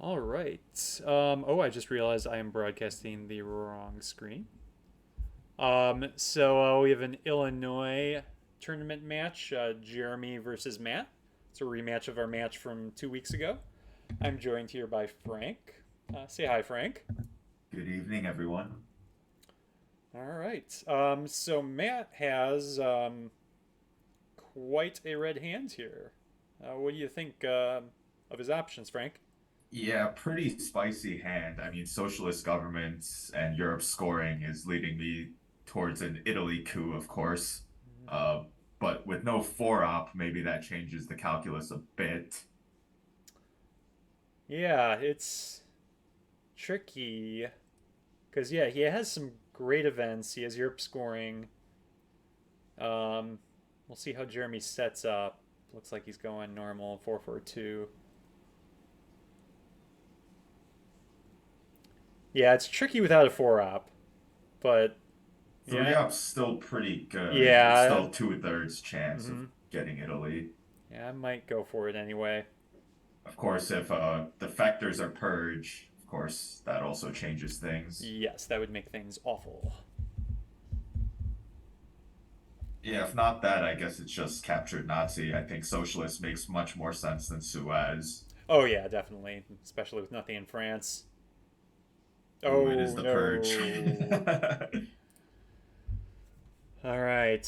All right. I just realized I am broadcasting the wrong screen. We have an Illinois tournament match, Jeremy versus Matt. It's a rematch of our match from 2 weeks ago. I'm joined here by Frank. Say hi, Frank. Good evening, everyone. All right. Matt has quite a red hand here. What do you think of his options, Frank? Yeah, pretty spicy hand. I mean, socialist governments and Europe scoring is leading me towards an Italy coup, of course. Uh, but with no four-op, maybe that changes the calculus a bit. Yeah, it's tricky. Because, yeah, he has some great events. He has Europe scoring. Um, we'll see how Jeremy sets up. Looks like he's going normal 4-4-2. Yeah, it's tricky without a 4 op. But, Three yeah. op's still pretty good. It's Yeah. still two-thirds chance of Mm-hmm. getting Italy. Yeah, I might go for it anyway. Of course, if defectors are purged, of course, that also changes things. Yes, that would make things awful. Yeah, if not that, I guess it's just captured Nazi. I think socialist makes much more sense than Suez. Oh, yeah, definitely. Especially with nothing in France. Ooh, it is Oh, the purge. no. All right.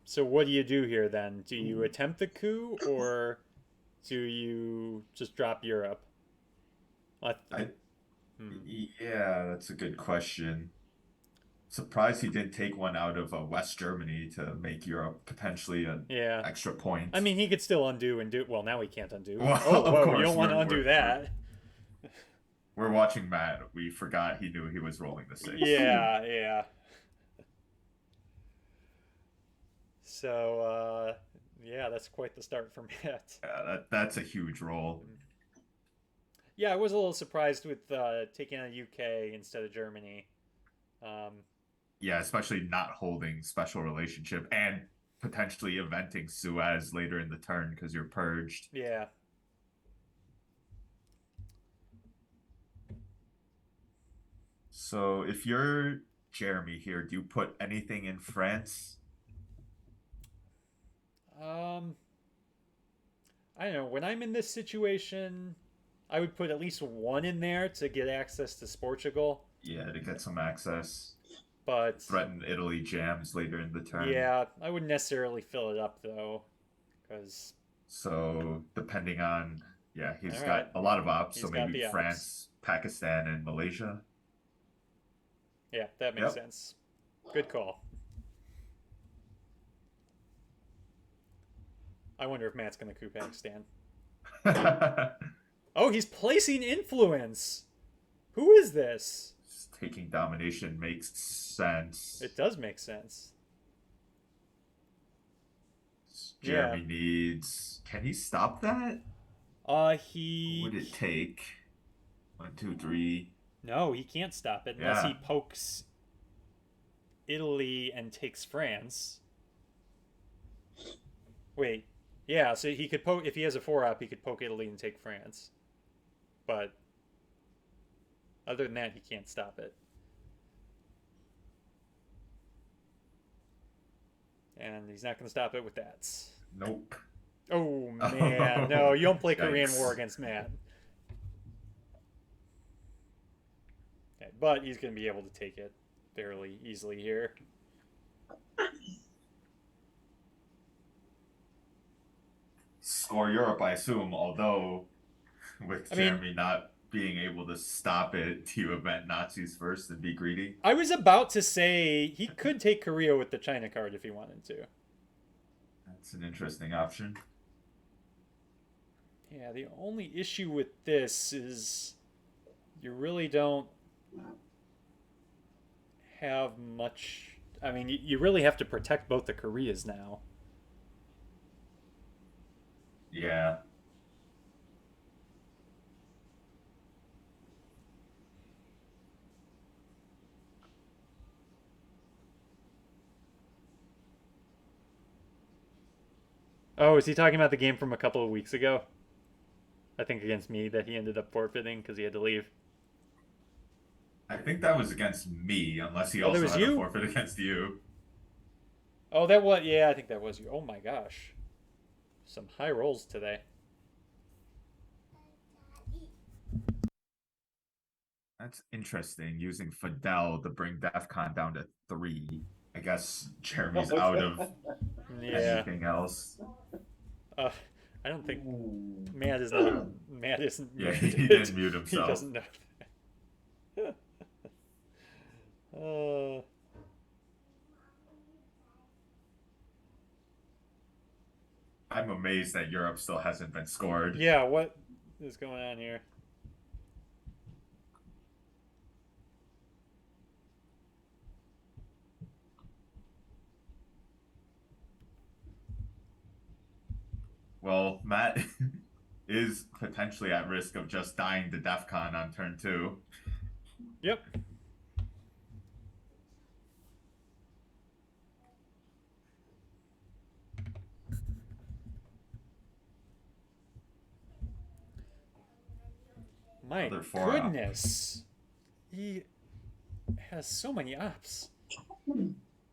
So what do you do here then? Do you attempt the coup or do you just drop Europe? I th- I hmm. Yeah, that's a good question. Surprised he didn't take one out of West Germany to make Europe potentially an Yeah. extra I point. mean, he could still undo and do. Well, now he can't undo. Well, Oh, of whoa! You course, don't want to undo that. we're watching Matt. We forgot he knew he was rolling the six. Yeah, yeah. So, yeah, that's quite the start for Matt. Yeah, that's a huge roll. Yeah, I was a little surprised with taking on UK instead of Germany. Um, Yeah, especially not holding special relationship and potentially eventing Suez later in the turn because you're purged. yeah. So if you're Jeremy here, do you put anything in France? Um, I don't know. When I'm in this situation, I would put at least one in there to get access to Portugal. Yeah, to get some access. But Threaten Italy jams later in the turn. yeah, I wouldn't necessarily fill it up though, because So depending on, yeah, all he's right, got a lot of ops. So he's got maybe the ops. France, Pakistan, and Malaysia. Yeah, that makes Yep. sense. Good call. I wonder if Matt's gonna coup Pakistan. Oh, he's placing influence. Who is this? Taking domination makes sense. It does make sense. Yeah. Jeremy needs. Can he stop that? What He would it take? One, two, three. no, he can't stop it unless he Yeah. pokes Italy and takes France. Wait, yeah. So he could poke if he has a 4 op. He could poke Italy and take France. But other than that, he can't stop it. And he's not going to stop it with that. Nope. Oh man, no! Oh, You don't play Korean War yikes. against Matt. Okay, but he's going to be able to take it fairly easily here. Score Europe, I assume, although with I mean, Jeremy not being able to stop it, do you event Nazis first and be greedy? I was about to say he could take Korea with the China card if he wanted to. That's an interesting option. Yeah, the only issue with this is you really don't have much. I mean, you really have to protect both the Koreas now. Yeah. Oh, is he talking about the game from a couple of weeks ago? I think against me that he ended up forfeiting because he had to leave. I think that was against me, unless he Oh, there also was had a you. forfeit against you. Oh, that was yeah. I think that was you. Oh my gosh, some high rolls today. That's interesting, using Fidel to bring DEF CON down to 3. I guess Jeremy's Oh, out of Yeah. anything else. Uh, I don't think Matt is not. Matt isn't Yeah, he muted. didn't mute He himself. doesn't know that. uh, I'm amazed that Europe still hasn't been scored. yeah. What is going on here? Well, Matt is potentially at risk of just dying to DEF CON on turn 2. Yep. My Another 4-op. goodness. He has so many ops.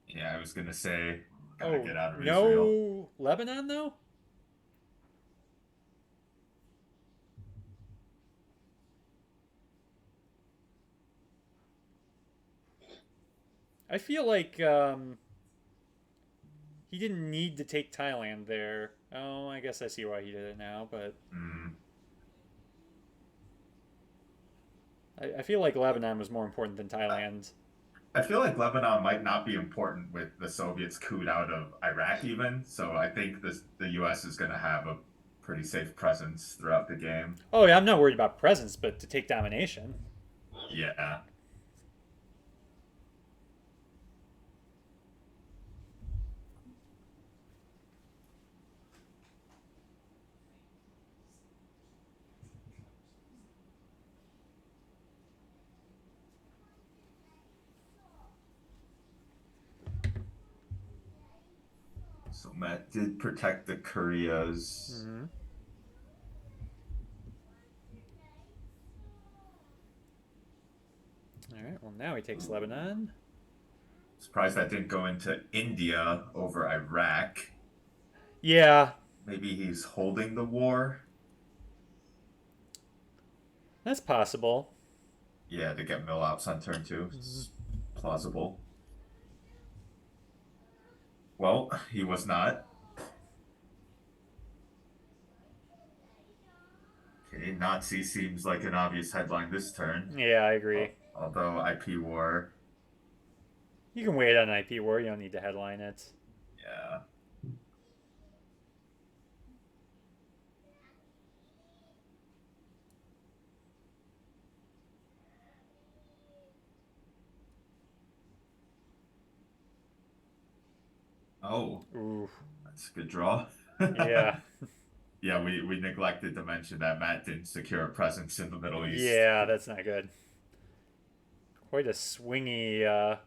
Yeah, I was gonna say, gotta Oh, get out of Israel. no Lebanon though? I feel like he didn't need to take Thailand there. Oh, I guess I see why he did it now, but Mm. I feel like Lebanon was more important than Thailand. I feel like Lebanon might not be important with the Soviets coup out of Iraq even, so I think the US is going to have a pretty safe presence throughout the game. Oh yeah, I'm not worried about presence, but to take domination. Yeah. So Matt did protect the Koreas. Mm-hmm. All right. Well, now he takes Lebanon. Surprised that didn't go into India over Iraq. Yeah, Maybe he's holding the war. that's possible. Yeah, to get mill ops on turn 2. Mm-hmm. It's plausible. Well, he was not. Okay, Nazi seems like an obvious headline this turn. Yeah, I agree. Although IP war, You can wait on IP war. You don't need to headline it. yeah. Oh, Ooh. that's a good draw. Yeah. Yeah, we neglected to mention that Matt didn't secure a presence in the Middle East. Yeah, that's not good. Quite a swingy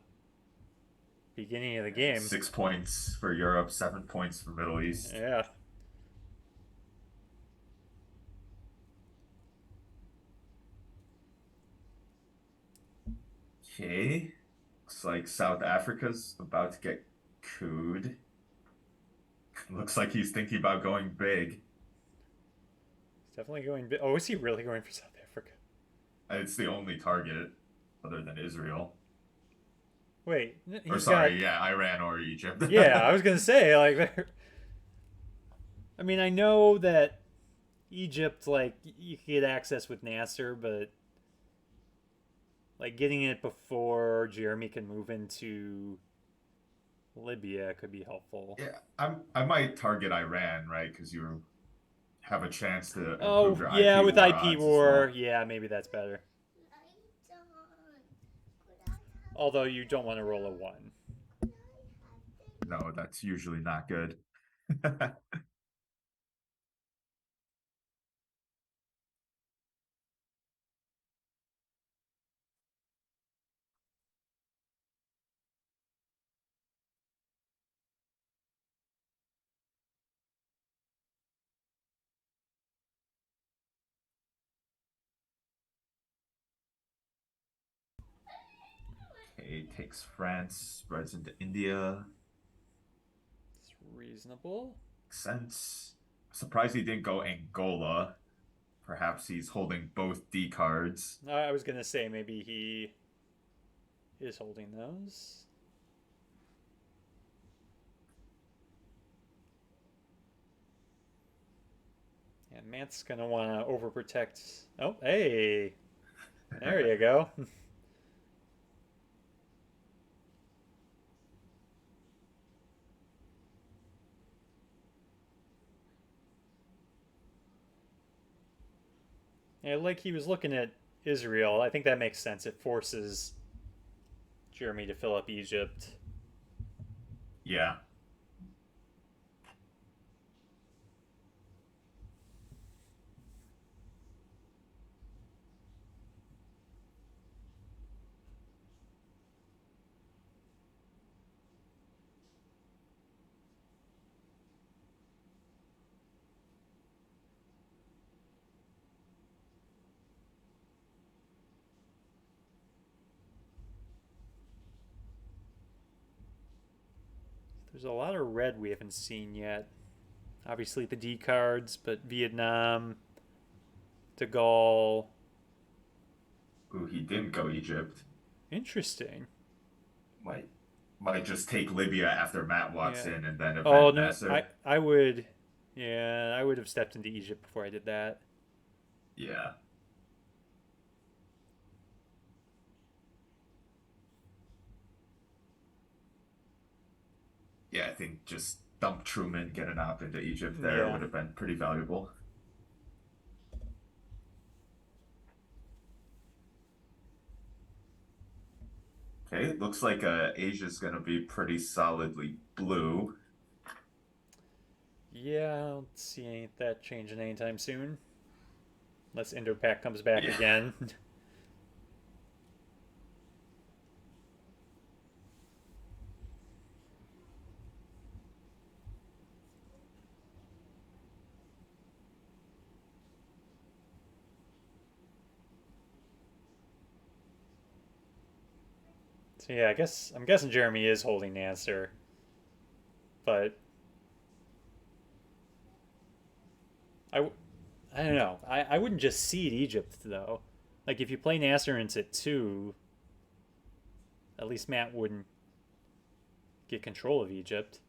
beginning of the game. 6 points for Europe, 7 points for Middle East. Yeah. Okay. Looks like South Africa's about to get cooed. Looks like he's thinking about going big. He's definitely going. Oh, is he really going for South Africa? It's the only target other than Israel. Wait, Or he's got. sorry, yeah, Iran or Egypt. Yeah, I was gonna say like. I mean, I know that Egypt, like, you could get access with Nasser, but like getting it before Jeremy can move into Libya could be helpful. Yeah, I might target Iran, right? Because you have a chance to improve Oh your yeah, IP with war IP odds as war, well. yeah, maybe that's better. Although you don't want to roll a one. No, that's usually not good. Okay, takes France, spreads into India. It's reasonable. Makes sense. Surprised he didn't go Angola. Perhaps he's holding both D cards. I was gonna say maybe he is holding those. Yeah, Mant's gonna want to overprotect. Oh, hey, there you go. Yeah, like he was looking at Israel. I think that makes sense. It forces Jeremy to fill up Egypt. Yeah. There's a lot of red we haven't seen yet. Obviously the D cards, but Vietnam, De Gaulle. Ooh, he didn't go Egypt. Interesting. Might might just take Libya after Matt walks Yeah. in and then Oh event no, Nasser. I would. Yeah, I would have stepped into Egypt before I did that. Yeah. Yeah, I think just dump Truman, get an op into Egypt there Yeah. would have been pretty valuable. Okay, it looks like Asia's gonna be pretty solidly blue. Yeah, I don't see that changing anytime soon. Unless Indo-Pak comes back Yeah. again. So yeah, I'm guessing Jeremy is holding Nasser, but I I don't know. I wouldn't just seed Egypt though. Like if you play Nasser into two, at least Matt wouldn't get control of Egypt.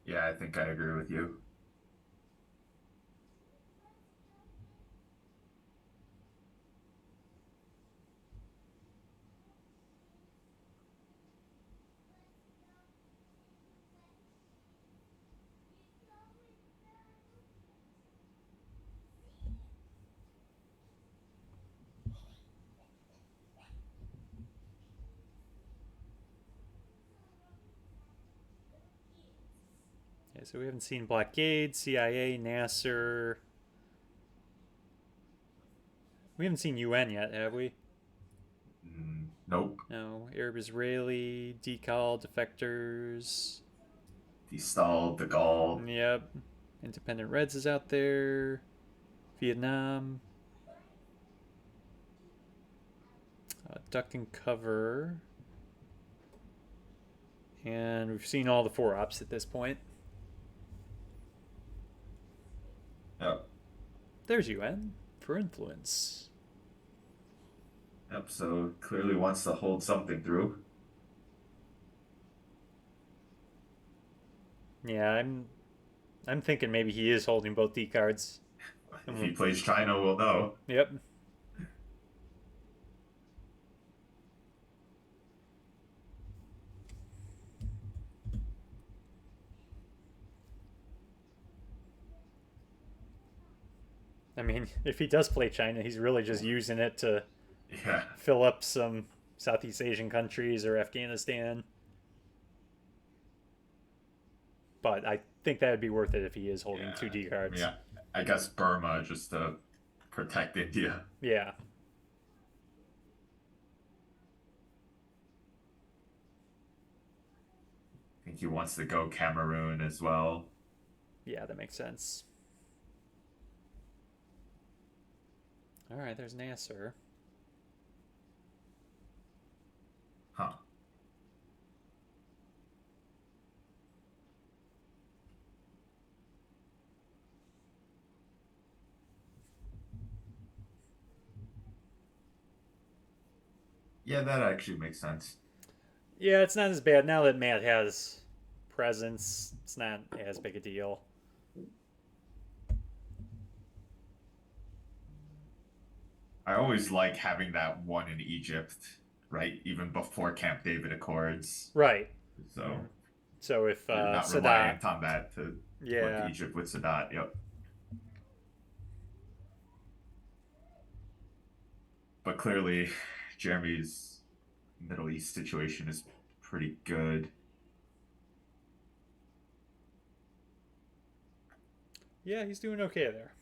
Yeah, I think I agree with you. Yeah, so we haven't seen blockade, CIA, Nasser. We haven't seen UN yet, have we? Nope. No. Arab Israeli, decal, defectors. He stalled De Gaulle. Yep. Independent Reds is out there. Vietnam. Duck and cover. And we've seen all the four ops at this point. Yep. There's UN for influence. Yep. So clearly wants to hold something through. Yeah, I'm thinking maybe he is holding both D cards. If he plays China, we'll know. Yep. I mean, if he does play China, he's really just using it to Yeah. fill up some Southeast Asian countries or Afghanistan. But I think that would be worth it if he is holding Yeah. two D I mean, cards. I guess Burma just to protect India. Yeah. I think he wants to go Cameroon as well. Yeah, that makes sense. All right, there's Nasser. Huh. Yeah, that actually makes sense. Yeah, it's not as bad now that Matt has presence. It's not as big a deal. I always like having that one in Egypt, right? Even before Camp David Accords. Right. So So if you're not Sadat, reliant on that to work yeah, Egypt with Sadat. Yep. But clearly, Jeremy's Middle East situation is pretty good. yeah, he's doing okay there.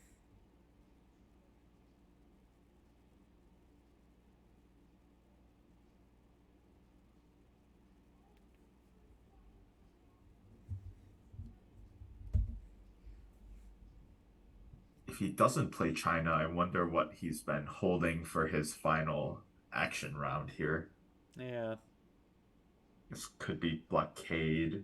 If he doesn't play China, I wonder what he's been holding for his final action round here. Yeah, This could be blockade.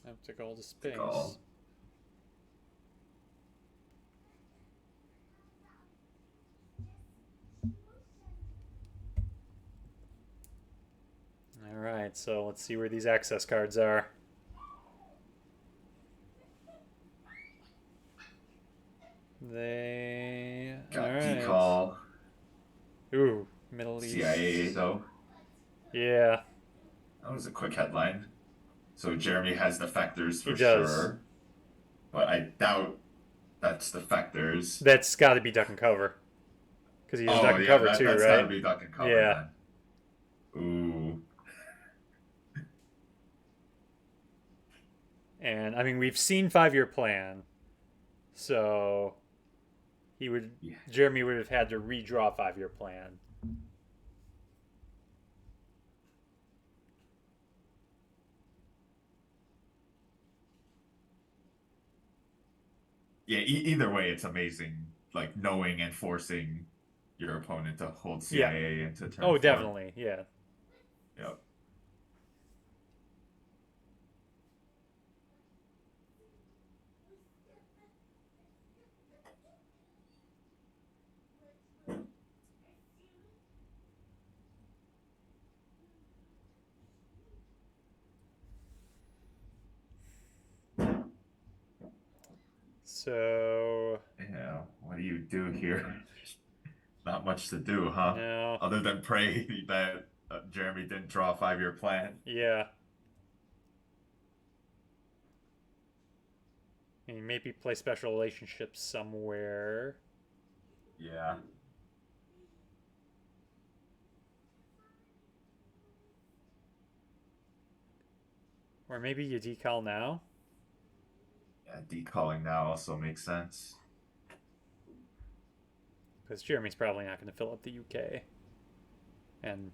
that took all the Take space. all. All right, so let's see where these access cards are. They all Got right. decall. Ooh, Middle CIA East. though. Yeah, That was a quick headline. So Jeremy has defectors he for does. sure, but I doubt that's defectors. That's got to be duck and cover because he has duck Oh and yeah, cover too, that's got to right? be duck and cover Yeah. then. Ooh, And I mean, we've seen 5 Year Plan, so he would yeah, Jeremy would have had to redraw 5 Year Plan. yeah. Either way, it's amazing. Like knowing and forcing your opponent to hold Yeah. CIA into turn Oh, four. definitely. Yeah. Yep. So Yeah. What do you do here? Not much to do, huh? no. Other than pray that Jeremy didn't draw a 5 year plan. Yeah. And maybe play special relationships somewhere, Yeah. or maybe you decal now. Yeah, decalling now also makes sense. Because Jeremy's probably not going to fill up the UK, and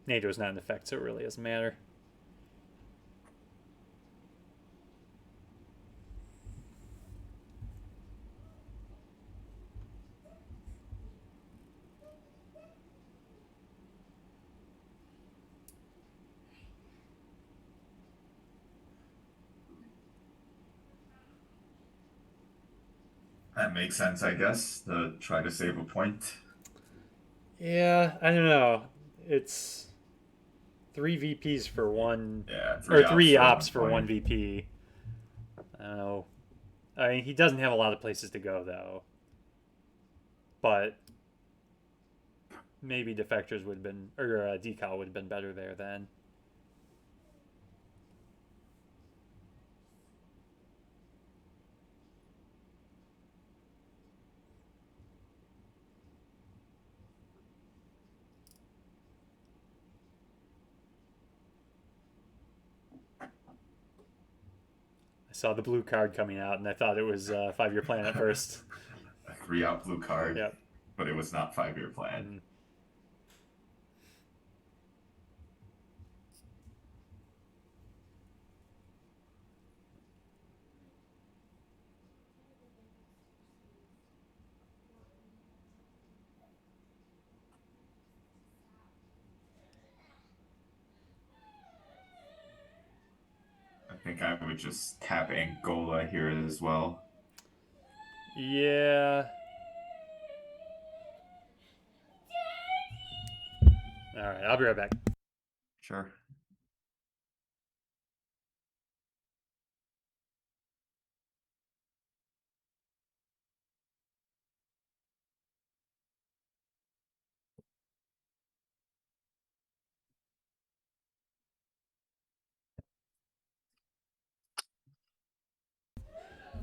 NATO's not in effect, so it really doesn't matter. That makes sense, I guess, to try to save a point. Yeah, I don't know. It's three VPs for one, Yeah, or three ops three for ops one for one point. VP. I don't know. I mean, he doesn't have a lot of places to go though, but maybe defectors would have been, or decal would have been better there then. I saw the blue card coming out, and I thought it was 5 Year Plan at first. A 3 out blue card, Yep. but it was not 5 year plan. Mm. think I would just tap Angola here as well. Yeah. All right, I'll be right back. Sure.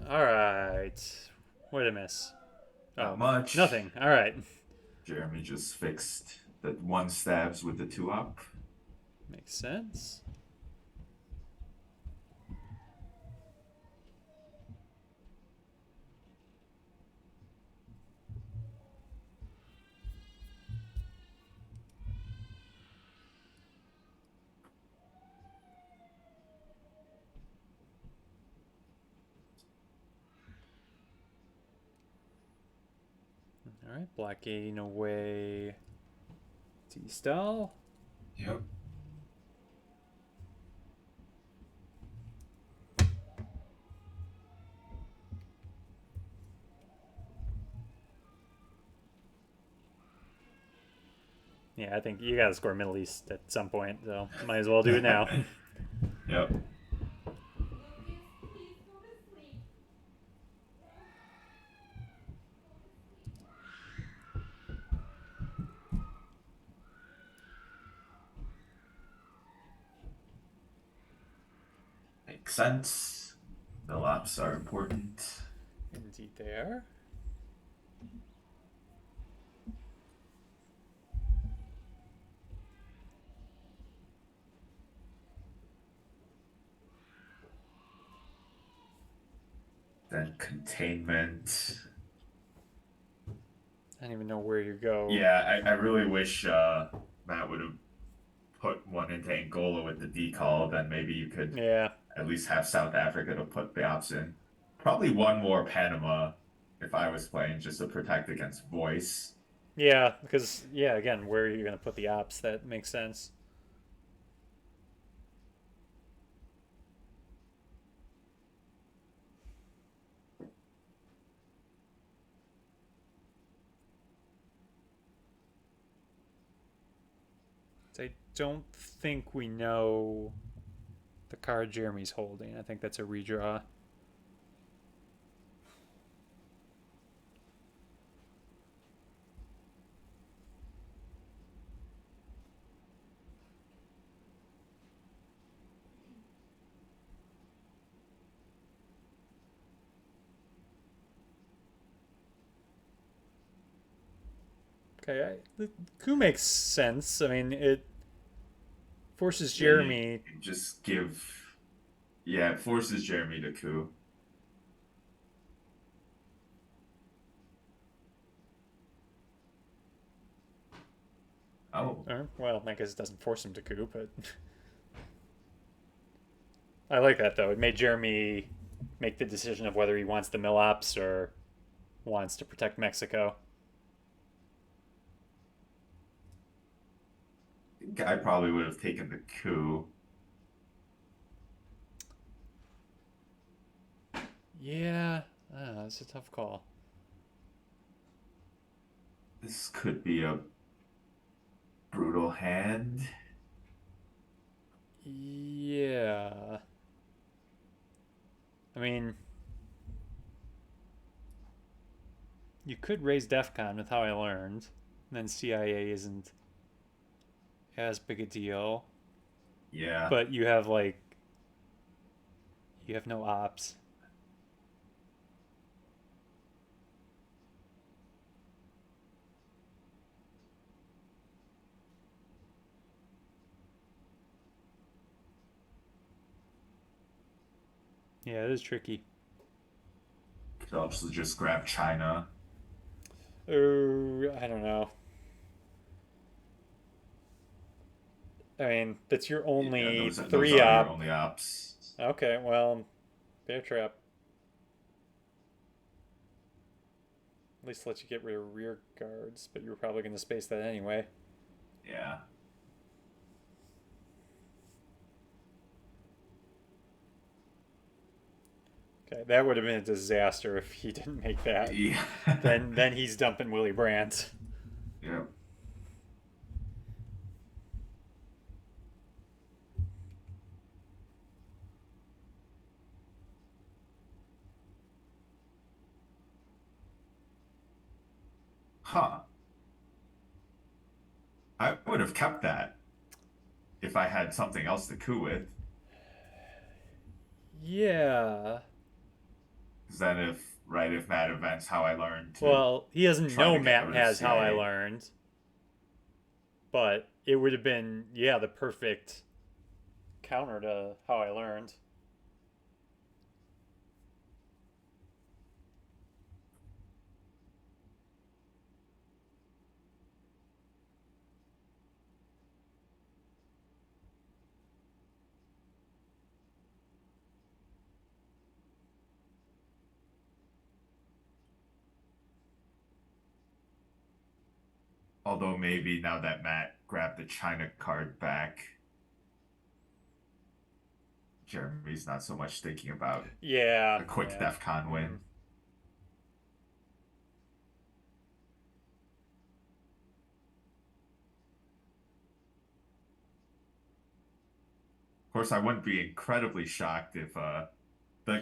All right. What did I miss? Not Oh, much. nothing. All right. Jeremy just fixed that one stabs with the two up. Makes sense. All right, blockading away T-Style. Yep. Yeah, I think you got to score Middle East at some point, so might as well do it now. Yep. Makes sense. The laps are important. Indeed, they are. Then containment. I don't even know where you go. Yeah, I really wish Matt would have put one into Angola with the decall. Then maybe you could Yeah, at least have South Africa to put the ops in. Probably one more Panama if I was playing just to protect against voice. yeah, because yeah, again, where are you gonna put the ops? That makes sense. I don't think we know the card Jeremy's holding. I think that's a redraw. Okay, the coup makes sense. I mean, it forces Yeah, Jeremy. you just give. Yeah, it forces Jeremy to coup. Oh, Well, I guess it doesn't force him to coup, but I like that though. It made Jeremy make the decision of whether he wants the mill ops or wants to protect Mexico. I think I probably would have taken the coup. Yeah, it's a tough call. This could be a brutal hand. Yeah, I mean, you could raise DEFCON with how I learned, and then CIA isn't as big a deal, Yeah. but you have no ops. Yeah, it is tricky. Could also just grab China. Oh, I don't know. I mean, that's your Yeah, only those three are your op. only ops. Okay, well, bear trap. At least let you get rid of rear guards, but you were probably going to space that anyway. Yeah. Okay, that would have been a disaster if he didn't make that. Yeah. Then he's dumping Willy Brandt. Yeah. Huh. I would have kept that if I had something else to coup with. Yeah. Because then if Matt invents how I learned to Well, he doesn't try know to get Matt rid of the has how I CIA. learned, but it would have been, yeah, the perfect counter to how I learned. Although maybe now that Matt grabbed the China card back, Jeremy's not so much thinking about Yeah, a quick yeah. DEF CON Mm-hmm. win. Of course, I wouldn't be incredibly shocked if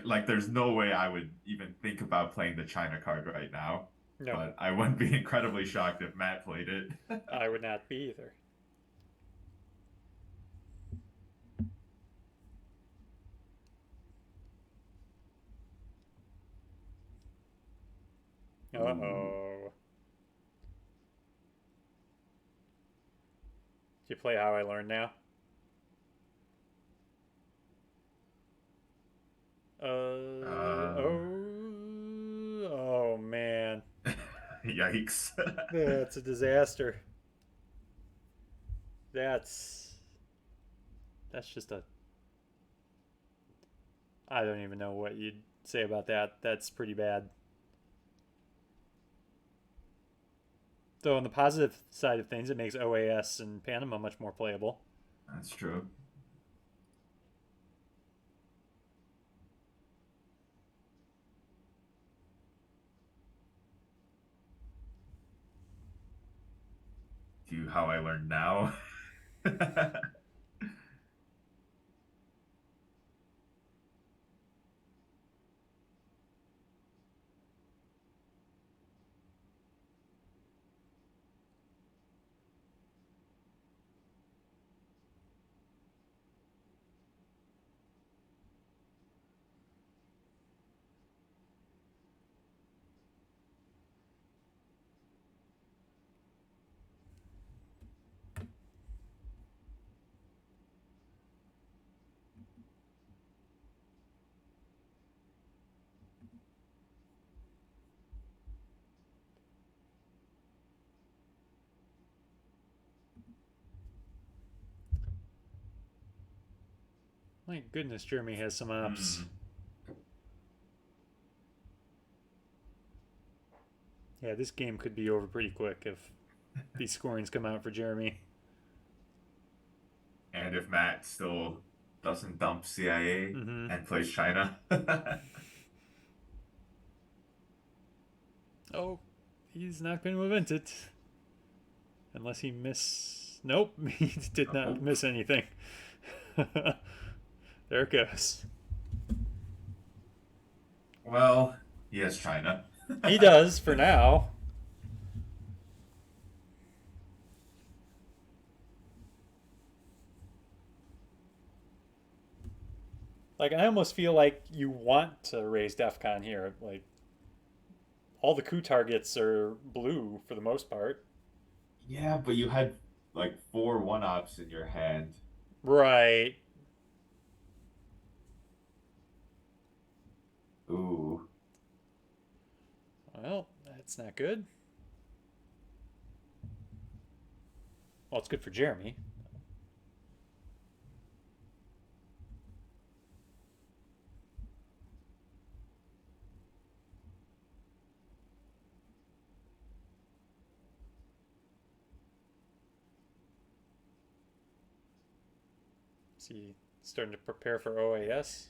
like there's no way I would even think about playing the China card right now. No, But I wouldn't be incredibly shocked if Matt played it. I would not be either. Uh Ooh. oh. Do you play how I learned now? Uh, Oh man. yikes. That's a disaster. That's that's just a I don't even know what you'd say about that. That's pretty bad. Though on the positive side of things, it makes OAS and Panama much more playable. That's true. Do how I learn now. My goodness, Jeremy has some ups. Hmm. Yeah, this game could be over pretty quick if these scorings come out for Jeremy. And if Matt still doesn't dump CIA Mm-hmm. and plays China. Oh, he's not going to event it. Unless he miss. Nope, he did not Nope. miss anything. There it goes. Well, he has China. He does for now. Like I almost feel like you want to raise DEF CON here. Like all the coup targets are blue for the most part. Yeah, but you had like four one-ups in your hand. Right. Ooh. Well, that's not good. Well, it's good for Jeremy. Is he starting to prepare for OAS?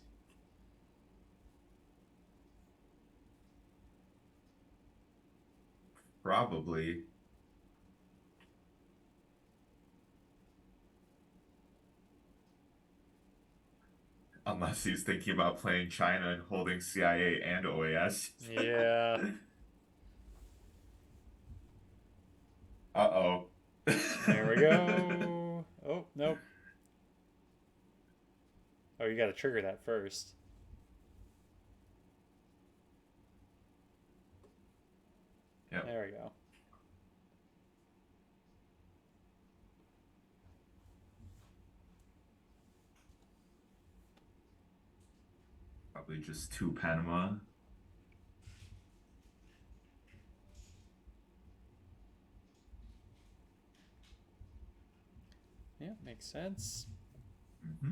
Probably. Unless he's thinking about playing China and holding CIA and OAS. Yeah. Uh-oh. There we go. Oh, nope. Oh, you gotta trigger that first. Yep. There we go. Probably just two Panama. Yeah, makes sense. Hmm.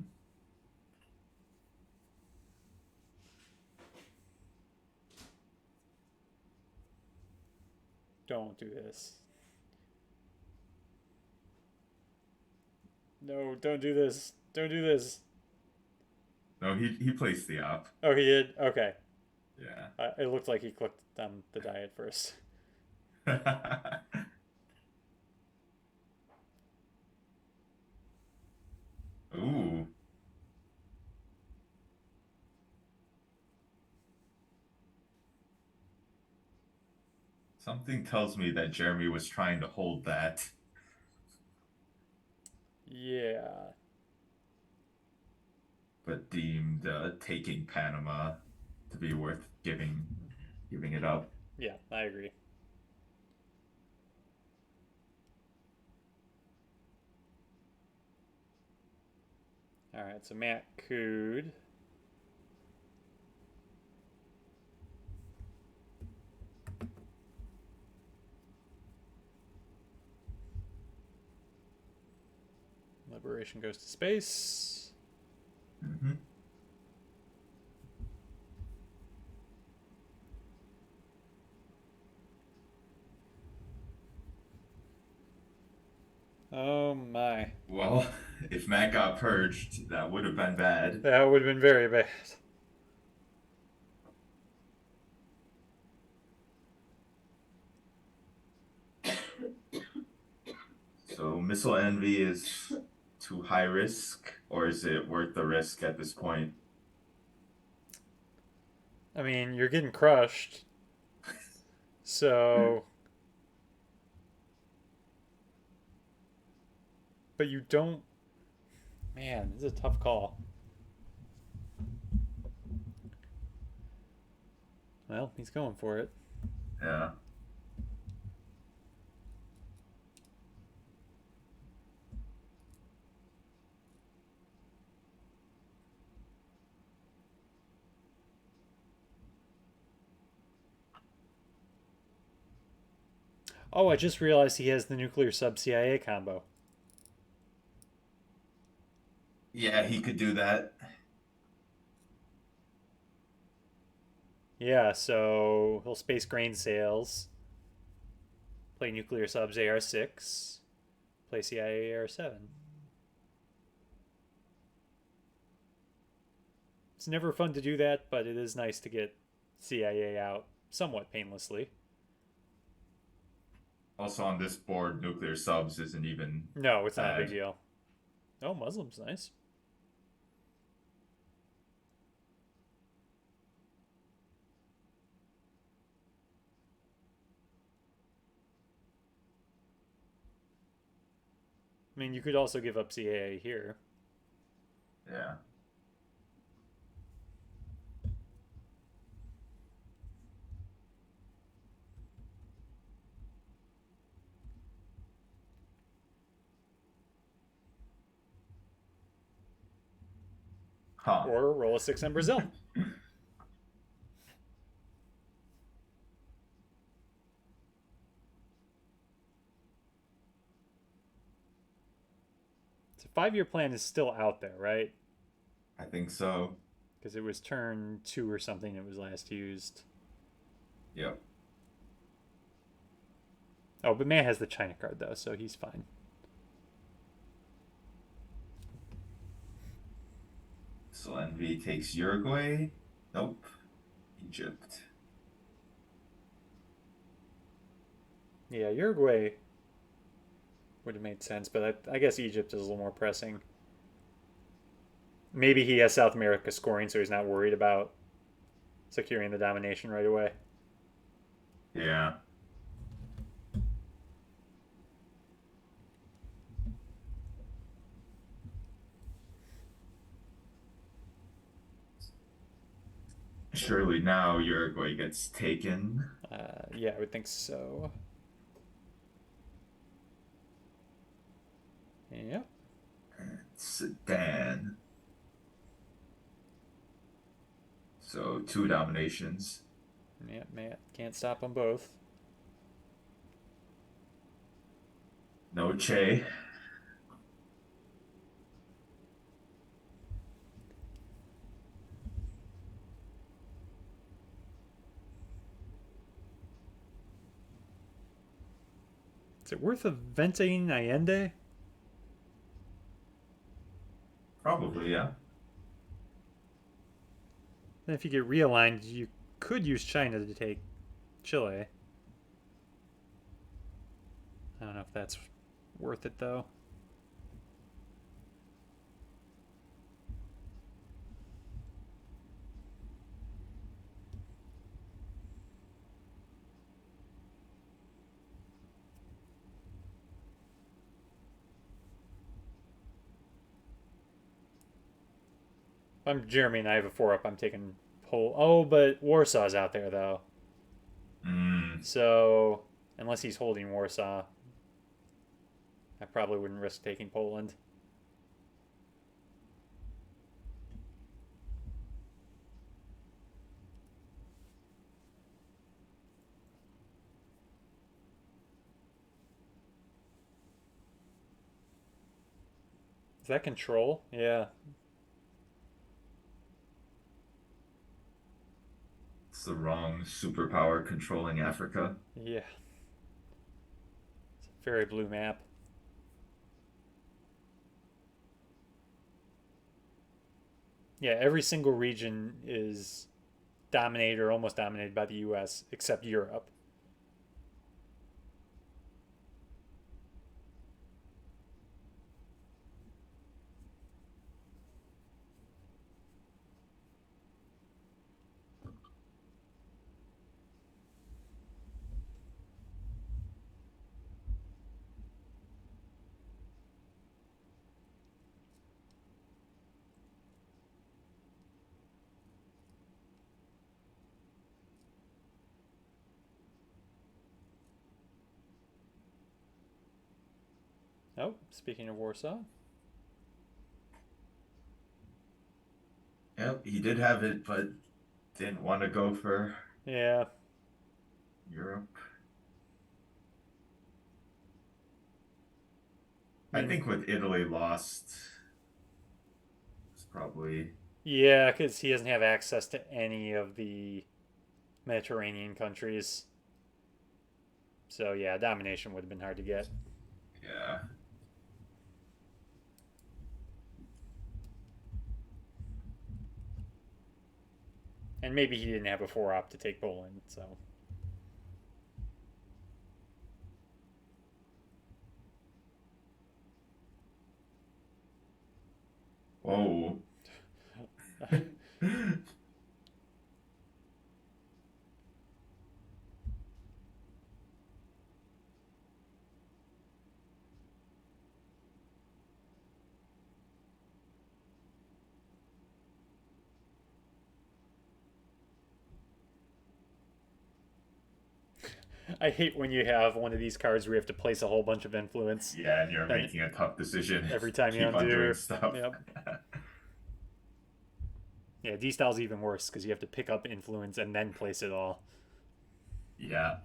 Don't do this. No, don't do this. Don't do this. No, he placed the op. Oh, he did? Okay. Yeah. It looked like he clicked on the die at first. Ooh. Something tells me that Jeremy was trying to hold that, Yeah. but deemed taking Panama to be worth giving it up. Yeah, I agree. All right, so Matt Cood. Liberation goes to space. Hmm. Oh my. Well, if Matt got purged, that would have been bad. That would have been very bad. So Missile Envy is too high risk, or is it worth the risk at this point? I mean, you're getting crushed. So. But you don't. Man, this is a tough call. Well, he's going for it. Yeah. Oh, I just realized he has the nuclear sub CIA combo. Yeah, he could do that. Yeah, so he'll space grain sails, play nuclear subs AR6, play CIA AR7. It's never fun to do that, but it is nice to get CIA out somewhat painlessly. Also on this board, nuclear subs isn't even No, it's not a big bad. deal. Oh, Muslim's nice. I mean, you could also give up CAA here. Yeah. Huh. Or roll a 6 on Brazil. So 5-year plan is still out there, right? I think so. Because it was turn 2 or something it was last used. Yep. Oh, but Matt has the China card, though, so he's fine. So Envy takes Uruguay. Nope. Egypt. Yeah, Uruguay would have made sense, but I guess Egypt is a little more pressing. Maybe he has South America scoring, so he's not worried about securing the domination right away. Yeah. Surely now Uruguay gets taken. Yeah, I would think so. Yep. And Sudan. So two dominations. Yep, man. Can't stop them both. No Che. Is it worth inventing Allende? Probably, yeah. Then if you get realigned, you could use China to take Chile. I don't know if that's worth it though. If I'm Jeremy and I have a 4 up, I'm taking Pol. Oh, but Warsaw's out there though. Mm. So, unless he's holding Warsaw, I probably wouldn't risk taking Poland. Is that control? Yeah. It's the wrong superpower controlling Africa. Yeah. It's a very blue map. Yeah, every single region is dominated or almost dominated by the US except Europe. Oh, speaking of Warsaw. Yep, he did have it, but didn't want to go for Yeah. Europe. I I mean, think with Italy lost, it's probably. yeah, because he doesn't have access to any of the Mediterranean countries. So, yeah, domination would have been hard to get. Yeah. And maybe he didn't have a 4 op to take Poland, so. Whoa. I hate when you have one of these cards where you have to place a whole bunch of influence Yeah, and you're and making a tough decision. every time you Keep on doing undo. stuff. Yep. Yeah, D style's even worse because you have to pick up influence and then place it all. Yeah.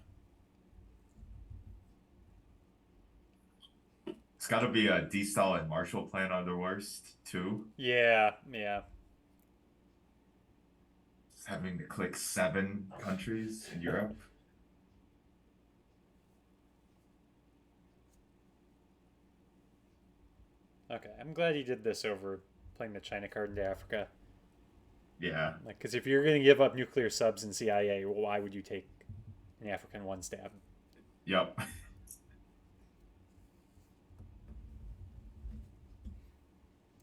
It's got to be a D-Style and Marshall Plan on the worst, too. Yeah, yeah. Just having to click 7 countries in Europe. Okay, I'm glad he did this over playing the China card into Africa. Yeah. Like, because if you're going to give up nuclear subs in CIA, well, why would you take an African one stab? Yep.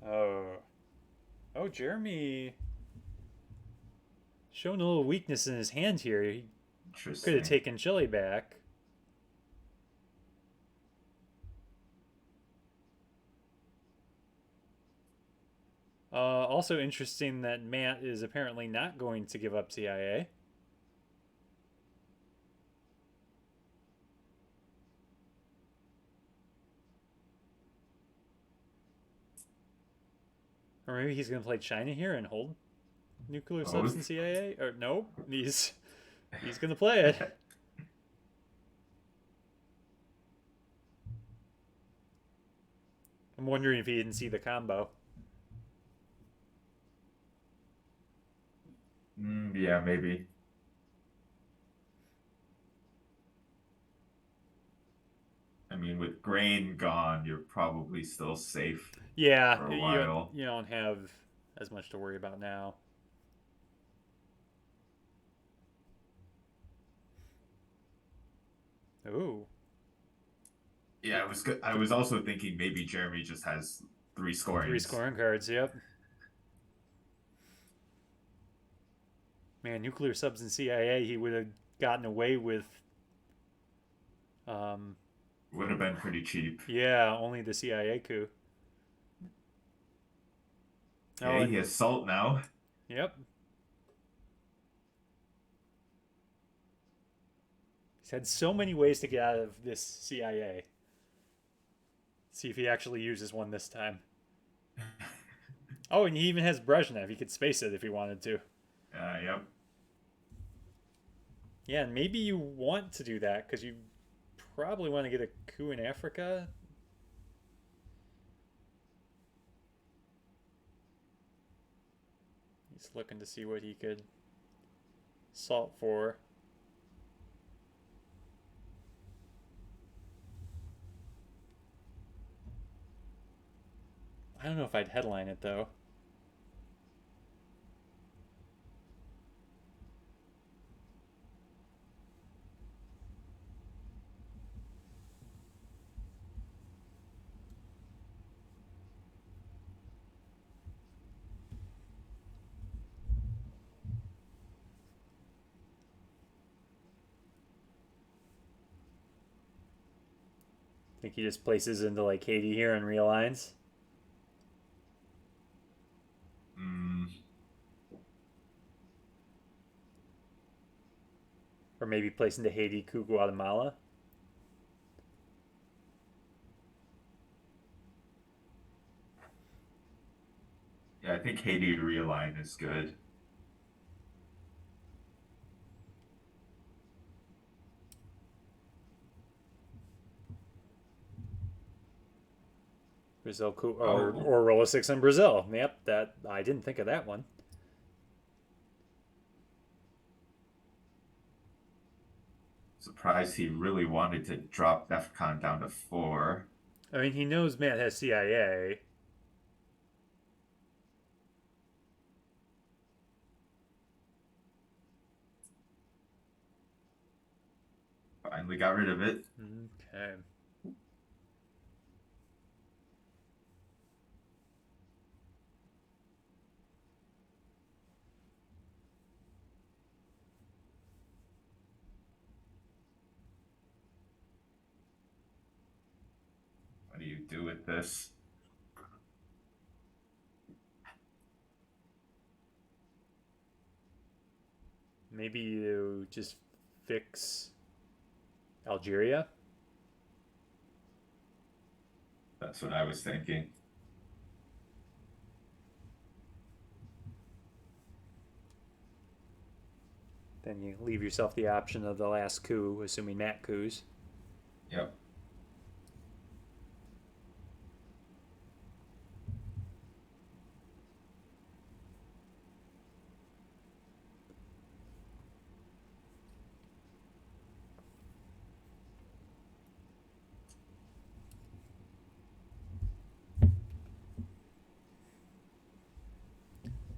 Oh. Oh, Jeremy showing a little weakness in his hand here. He could have Interesting. taken Chile back. Also interesting that Matt is apparently not going to give up CIA. Or maybe he's going to play China here and hold nuclear substance Both. CIA? Or no, he's going to play it. I'm wondering if he didn't see the combo. Yeah, maybe. I mean, with grain gone, you're probably still safe Yeah, for a you don't, while. you don't have as much to worry about now. Ooh, Yeah, it was good. I was also thinking maybe Jeremy just has three three scorings. scoring cards. Yep. Man, nuclear subs and CIA, he would have gotten away with. Um, Would have been pretty cheap. yeah, only the CIA coup. Oh, Okay, he and has salt now. yep, he's had so many ways to get out of this CIA. See if he actually uses one this time. Oh, and he even has Brezhnev. He could space it if he wanted to. Yep. Yeah, and maybe you want to do that because you probably want to get a coup in Africa. He's looking to see what he could salt for. I don't know if I'd headline it though. I think he just places into like Haiti here and realigns. Mm, Or maybe place into Haiti, coup Guatemala. yeah, I think Haiti realign is good. Brazil coup Oh, or roll a six in Brazil. Yep, that I didn't think of that one. surprised he really wanted to drop DEFCON down to four. I mean, he knows Matt has CIA. Finally got rid of it. Okay. What do you do with this? Maybe you just fix Algeria. That's what I was thinking. Then you leave yourself the option of the last coup, assuming Matt coups. Yep.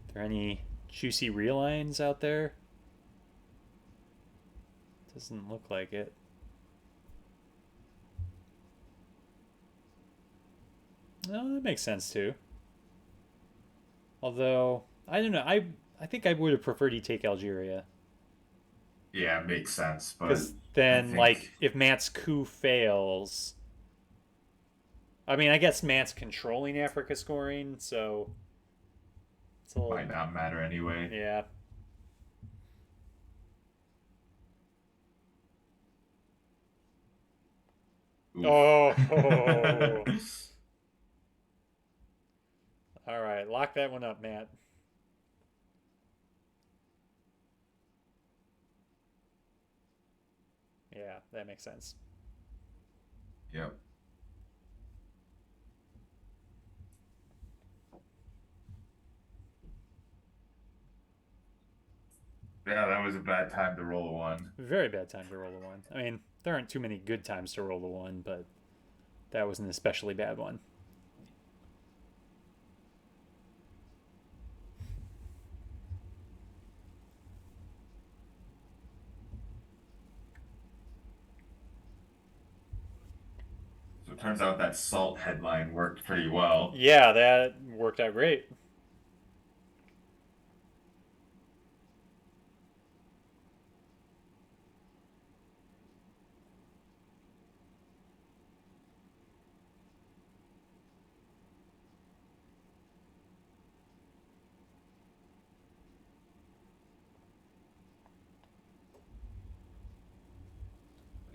Are there any juicy realigns out there? Doesn't look like it. Oh, that makes sense too. Although I don't know, I think I would have preferred he take Algeria Yeah, makes sense, but because I then think like if Matt's coup fails, I mean I guess Matt's controlling Africa scoring, so it's a it little might not matter anyway. yeah. Oof. Oh, all right, lock that one up, Matt. Yeah, that makes sense. Yep. Yeah, that was a bad time to roll a one. Very bad time to roll a one. I mean, there aren't too many good times to roll a one, but that was an especially bad one. So it turns out that salt headline worked pretty well. Yeah, that worked out great.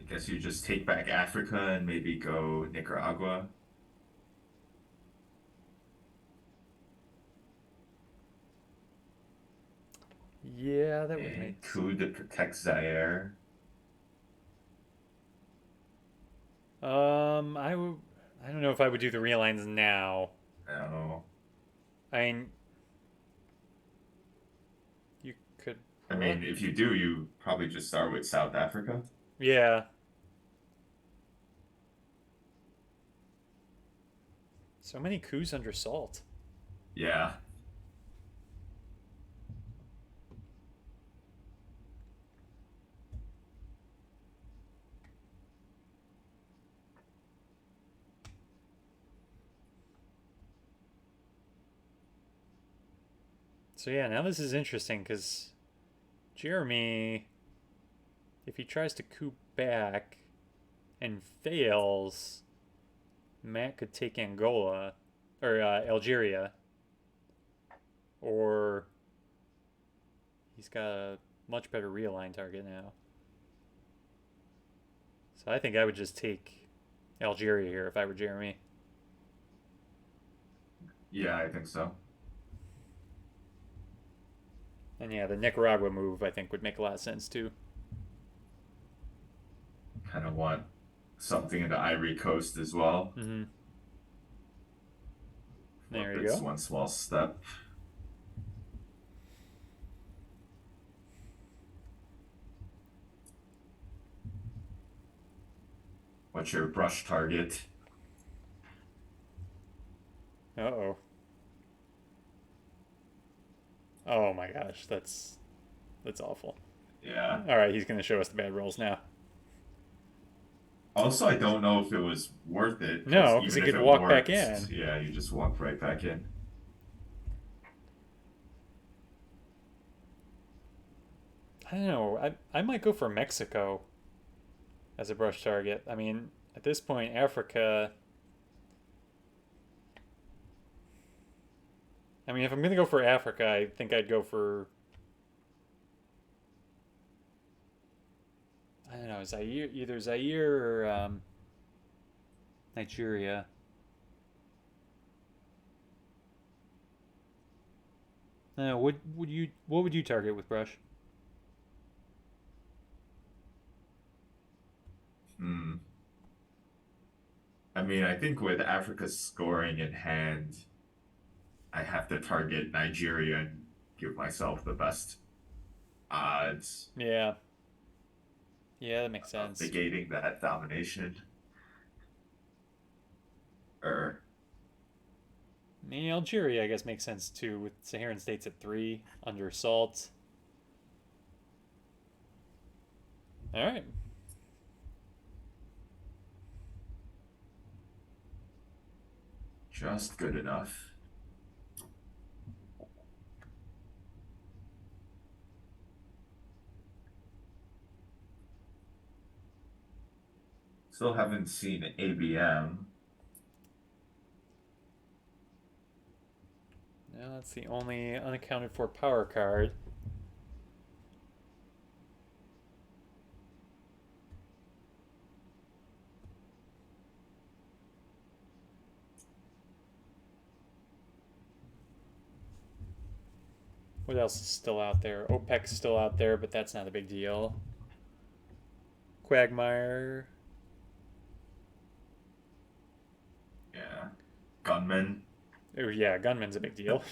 I guess you just take back Africa and maybe go Nicaragua Yeah, that would make and sense. coup to protect Zaire. I would. I don't know if I would do the realigns now. I don't know. I mean, you could. I mean, if you do, you probably just start with South Africa. Yeah. So many coups under salt. Yeah. So yeah, now this is interesting because Jeremy, if he tries to coup back and fails, Matt could take Angola or Algeria, or he's got a much better realign target now. So I think I would just take Algeria here if I were Jeremy. Yeah, I think so. And yeah, the Nicaragua move I think would make a lot of sense too. Kind of want something in the Ivory Coast as well. Mm-hmm. There Flip you it's go. one small step. What's your brush target? Uh oh. Oh my gosh, that's awful. Yeah. All right, he's gonna show us the bad rolls now. Also, I don't know if it was worth it because No, because he even if could it walk back worked, in. yeah, you just walk right back in. I don't know. I might go for Mexico as a brush target. I mean, at this point, Africa. I mean, if I'm gonna go for Africa, I think I'd go for I don't know Zaire, either Zaire or Nigeria. I don't know, what would you target with brush? Hmm. I mean, I think with Africa's scoring in hand, I have to target Nigeria and give myself the best odds Yeah, yeah, that makes of sense. negating that domination. Or I mean, Algeria, I guess, makes sense too, with Saharan states at three under salt. All right. Just good enough. Still haven't seen ABM. Now that's the only unaccounted for power card. What else is still out there? OPEC's still out there, but that's not a big deal. Quagmire. Yeah. Gunman. Oh yeah, Gunman's a big deal.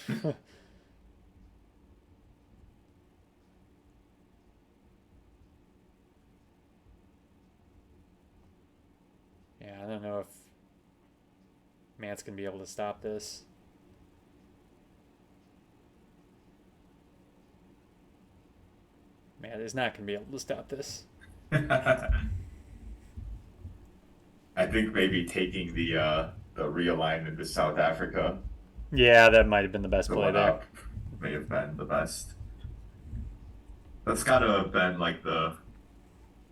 Yeah, I don't know if Matt's gonna be able to stop this. Matt is not gonna be able to stop this. I think maybe taking the realignment to South Africa, Yeah, that might have been the best the play one there. up, may have been the best. That's gotta have been like the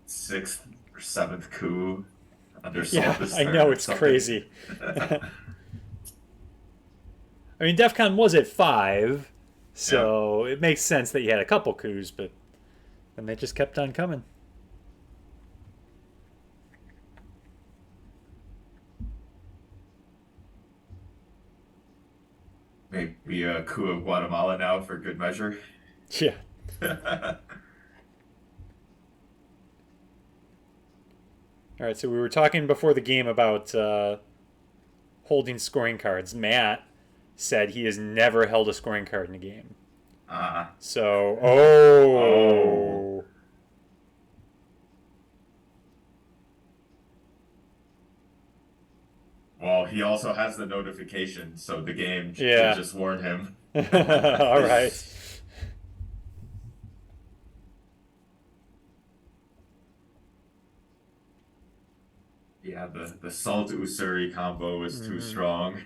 sixth or seventh coup under Yeah, Solstice I know turn or it's something. crazy. I mean, DEF CON was at 5, Yeah, so it makes sense that you had a couple coups, but then they just kept on coming. maybe a coup of Guatemala now for good measure. Yeah. All right, so we were talking before the game about holding scoring cards. Matt said he has never held a scoring card in a game. Uh, So, oh, oh. well, he also has the notification, so the game did Yeah. just warn him. All right. Yeah, the Salt Usuri combo was too Mm-hmm. strong.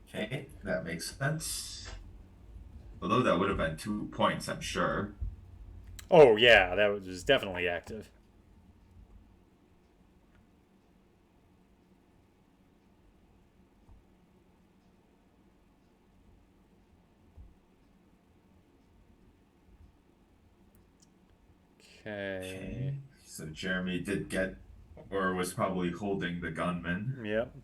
Okay, that makes sense. Although that would have been 2 points, I'm sure. Oh, yeah, that was definitely active. Okay. Okay, so Jeremy did get, or was probably holding the gunman. Yep.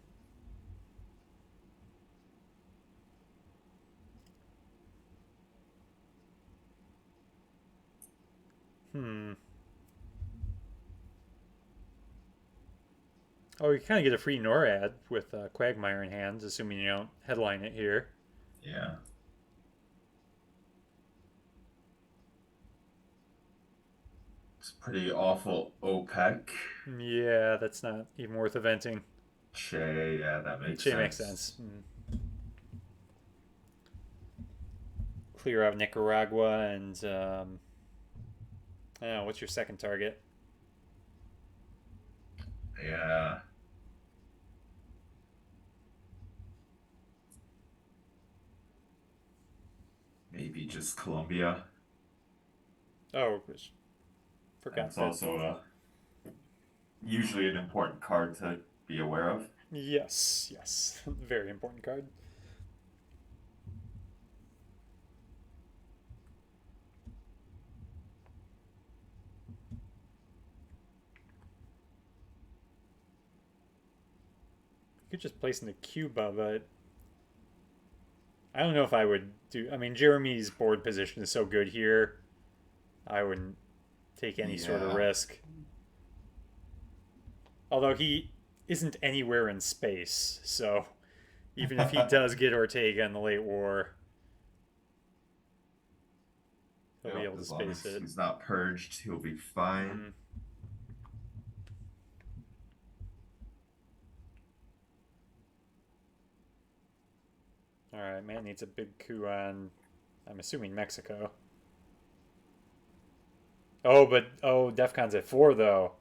Hmm. Oh, you kind of get a free NORAD with Quagmire in hands, assuming you don't headline it here. Yeah, it's pretty awful. OPEC. Yeah, that's not even worth eventing. Che, yeah, that makes Che makes sense. sense. Clear out Nicaragua and I don't know, what's your second target? Yeah, maybe just Colombia. Oh, forgot That's that. also usually an important card to be aware of. Yes, yes, very important card. You could just place in the Cuba, but I don't know if I would do. I mean, Jeremy's board position is so good here. I wouldn't take any sort of Yeah. risk. Although he isn't anywhere in space, so even if he does get Ortega in the late war, he'll be Yep, able to as long space as it. he's not purged, he'll be fine. Mm-hmm. All right, man needs a big coup on, I'm assuming Mexico. Oh, DEFCON's at 4 though.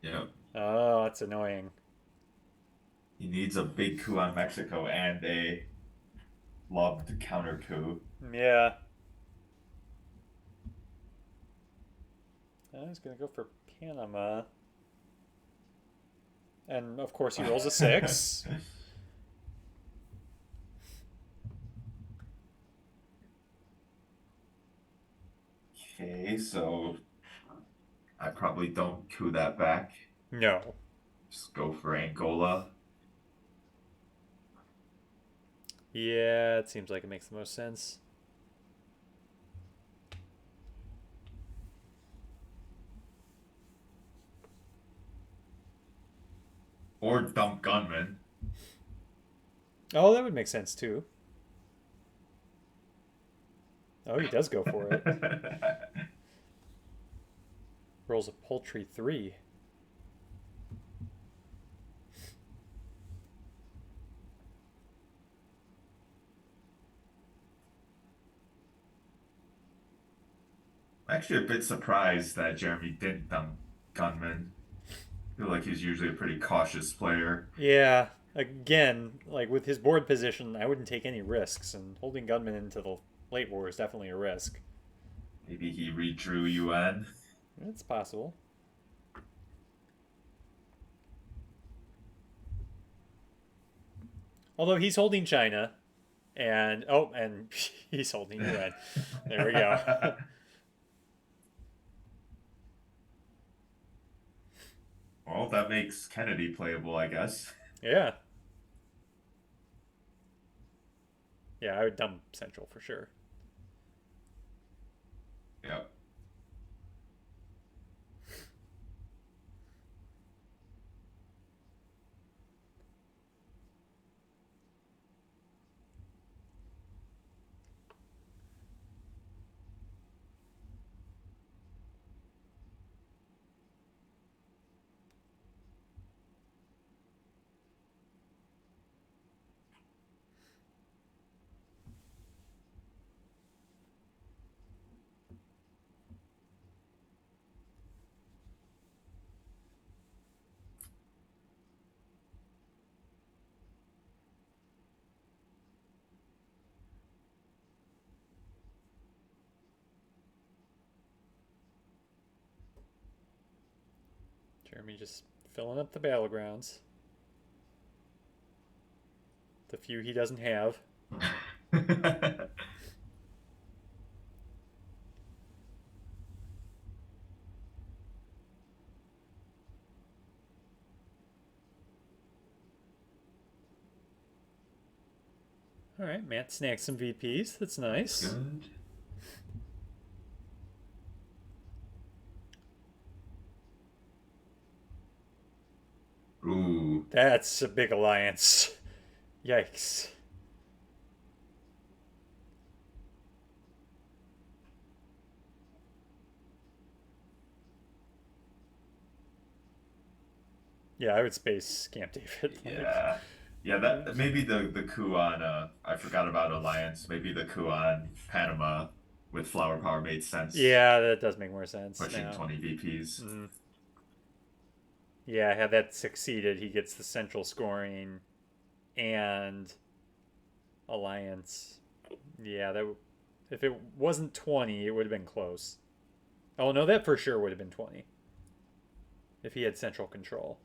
Yeah. Oh, that's annoying. He needs a big coup on Mexico and a loved counter coup. Yeah. I was gonna go for Panama, and of course he rolls a 6. Okay, so I probably don't coup that back. No. Just go for Angola. Yeah, it seems like it makes the most sense. Or dump gunman. Oh, that would make sense too. Oh, he does go for it. Rolls a paltry 3. I'm actually a bit surprised that Jeremy didn't dump gunman. I feel like he's usually a pretty cautious player. Yeah, again, like with his board position, I wouldn't take any risks, and holding gunmen into the late war is definitely a risk. Maybe he redrew UN. It's possible. Although he's holding China, and he's holding UN. There we go. Well, that makes Kennedy playable, I guess. Yeah, yeah, I would dump Central for sure. Yep. Jeremy just filling up the battlegrounds. The few he doesn't have. All right, Matt snagged some VPs. That's nice. Good. Ooh. That's a big alliance. Yikes. Yeah, I would space Camp David. Like, Yeah. Yeah, that maybe the coup on I forgot about Alliance. Maybe the coup on Panama with Flower Power made sense. yeah, that does make more sense Pushing now. 20 VPs. Mm. Yeah, had that succeeded, he gets the central scoring and alliance. Yeah, if it wasn't 20, it would have been close. Oh no, that for sure would have been 20 if he had central control.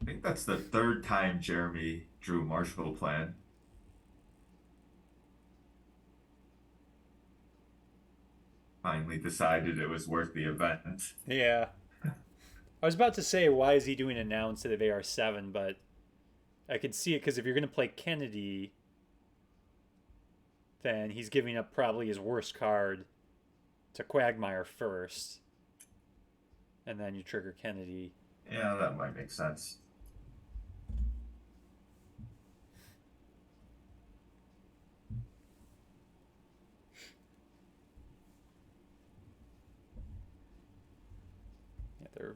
I think that's the third time Jeremy drew Marshall Plan. Finally decided it was worth the event. Yeah. I was about to say, why is he doing it now instead of AR7, but I could see it because if you're going to play Kennedy, then he's giving up probably his worst card to Quagmire first, and then you trigger Kennedy. Yeah, that might make sense. there are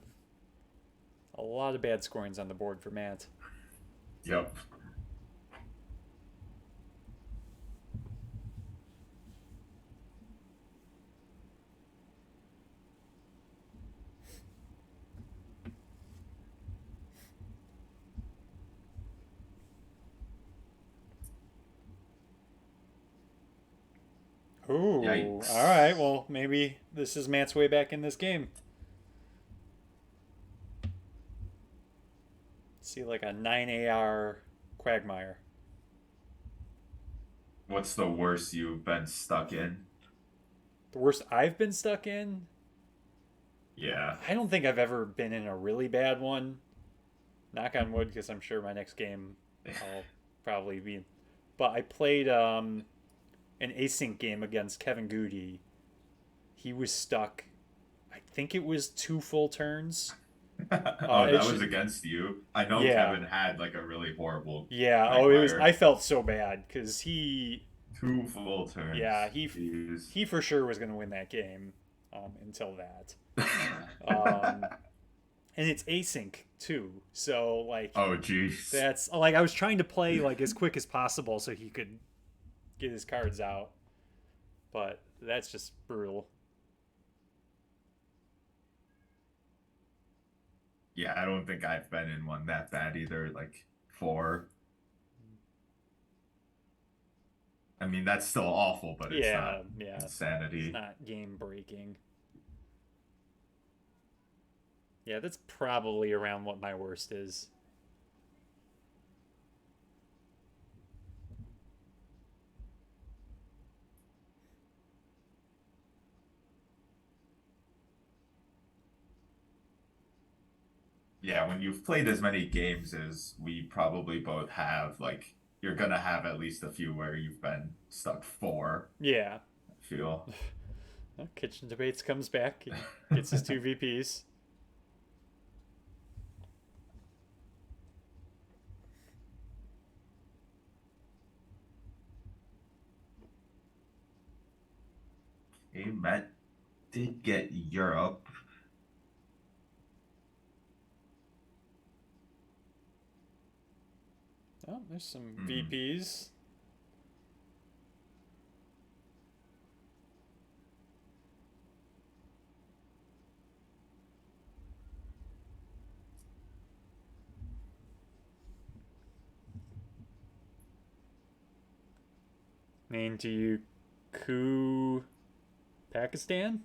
a lot of bad scorings on the board for Matt. Yep. Ooh, all right. Yikes. Well, maybe this is Matt's way back in this game. See, like a 9 AR Quagmire. What's the worst you've been stuck in? The worst I've been stuck in? Yeah. I don't think I've ever been in a really bad one. Knock on wood, because I'm sure my next game I'll probably be. But I played an async game against Kevin Goody. He was stuck. I think it was 2 full turns. Oh, that It's was against you. I know yeah, Kevin had like a really horrible yeah. Oh, it was. I Quagmire. felt so bad because Two full yeah, turns. Jeez. he for sure was going to win that game until that. Um, and it's async too, so like Oh, jeez. that's like I was trying to play like as quick as possible so he could get his cards out, but that's just brutal. Yeah, I don't think I've been in one that bad either. Like four. I mean, that's still awful, but it's Yeah, not yeah. It's insanity. not game breaking. Yeah, that's probably around what my worst is. Yeah, when you've played as many games as we probably both have, like you're gonna have at least a few where you've been stuck four, Yeah. I feel. Well, Kitchen Debates comes back and gets his 2 VPs. Hey, Matt did get Europe. Oh, there's some Hmm. VPs. I mean, do you coup Pakistan?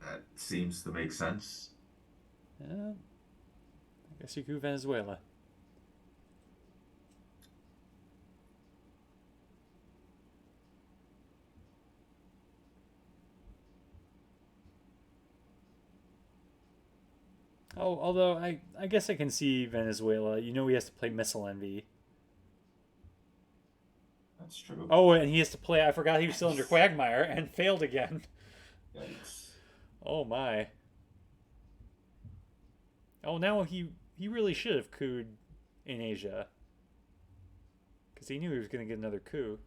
That seems to make sense. I guess you coup Venezuela. Oh, although I guess I can see Venezuela. You know he has to play Missile Envy. That's true. Oh, and he has to play. I forgot he was still under Yikes. Quagmire and failed again. Yikes. Oh my. Oh, now he really should have cooed in Asia because he knew he was going to get another coup.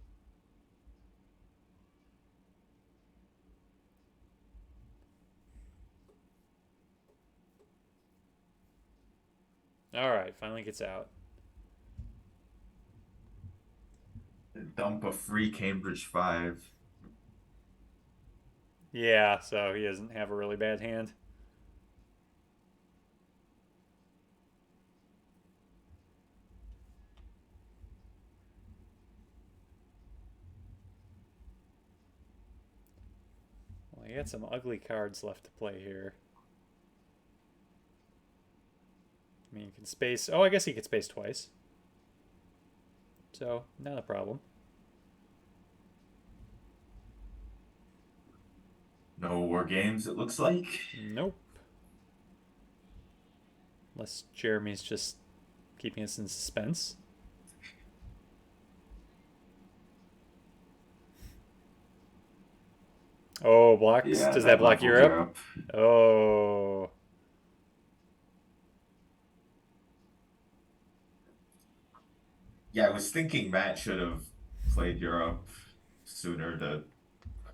All right, finally gets out. Dump a free Cambridge 5. Yeah, so he doesn't have a really bad hand. Well, he had some ugly cards left to play here. I mean, you can space. Oh, I guess he could space twice. So, not a problem. No war games, it looks like. Nope. Unless Jeremy's just keeping us in suspense. Oh, blocks. Yeah, Does that that block leveled Europe? Europe. Oh. Yeah, I was thinking Matt should have played Europe. sooner to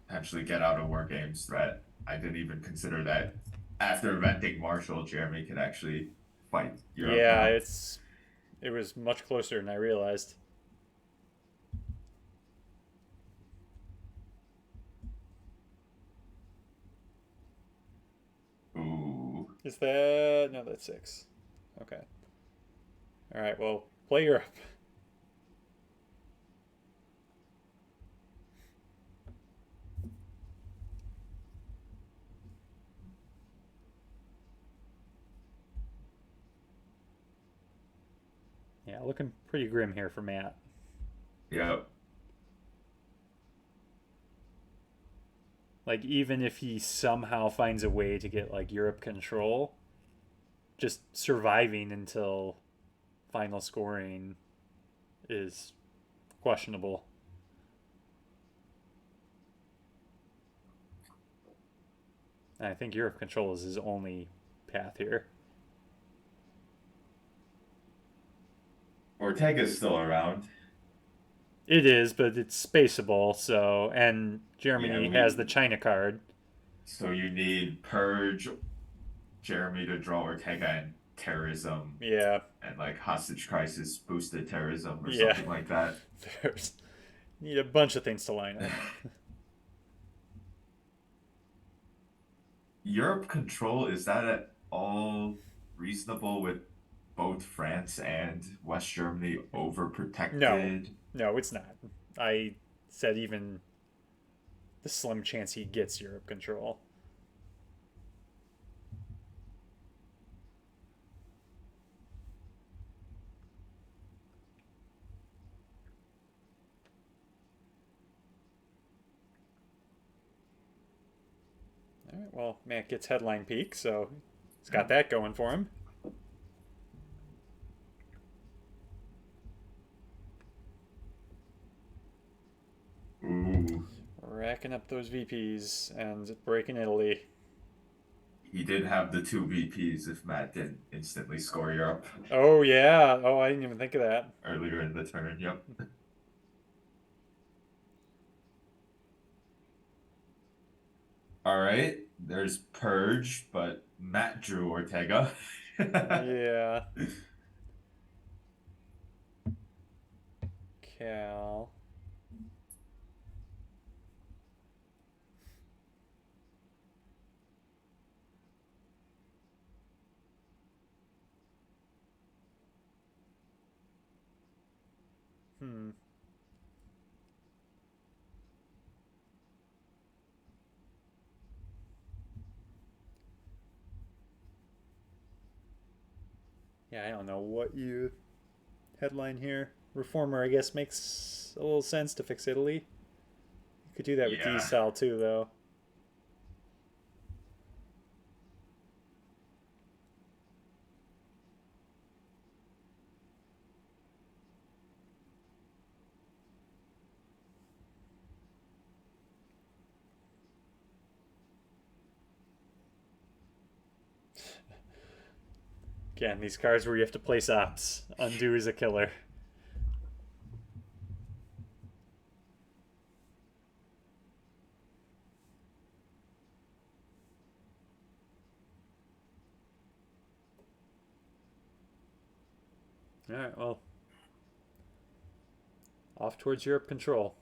potentially get out of War Games threat. I didn't even consider that after venting Marshall, Jeremy could actually fight Europe Yeah, now. it was much closer than I realized. Ooh. Is that no? That's six. Okay. All right. Well, play Europe. Yeah, looking pretty grim here for Matt. Yep. Like even if he somehow finds a way to get like Europe control, just surviving until final scoring is questionable. And I think Europe control is his only path here. Ortega's still around. It is, but it's spaceable. So, and Yeah, Germany has the we China card. so you need Purge, Jeremy to draw Ortega and terrorism Yeah, and like hostage crisis boosted terrorism or yeah. something like that. There's need a bunch of things to line up. Europe control, is that at all reasonable with both France and West Germany No, overprotected? no, it's not. I said even the slim chance he gets Europe control. All right, well, Matt gets headline peak, so he's got that going for him. Ooh, Racking up those VPs and breaking Italy. he did have the two VPs if Matt didn't instantly score Europe Oh, yeah. Oh, I didn't even think of that. earlier in the turn. Yep. All right, there's Purge, but Matt drew Ortega. Yeah. Cal. Hmm. Yeah, I don't know what you headline here. Reformer, I guess, makes a little sense to fix Italy. You could do that with Yeah. desal too, though. Again, these cards where you have to place ops. Undo is a killer. All right, well, off towards Europe control.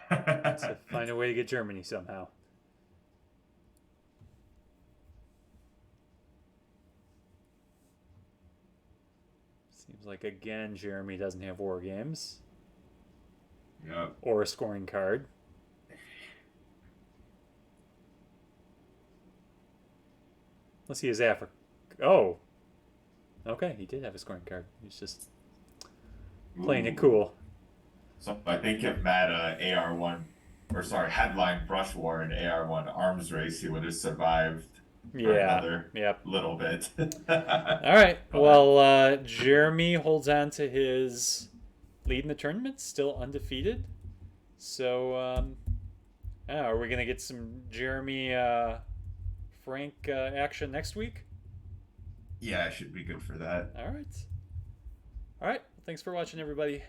To find a way to get Germany somehow. Seems like again Jeremy doesn't have war games Yep. or a scoring card. Let's see his Africa. Oh, okay, he did have a scoring card. He's just playing it Ooh. cool. So I think if Matt AR1, or sorry, headline Brush War and AR1 arms race, he would have survived for Yeah. another Yep. little bit. All right. But Well, Jeremy holds on to his lead in the tournament, still undefeated. So, are we gonna get some Jeremy Frank action next week? yeah, I should be good for that. All right. All right. Thanks for watching, everybody.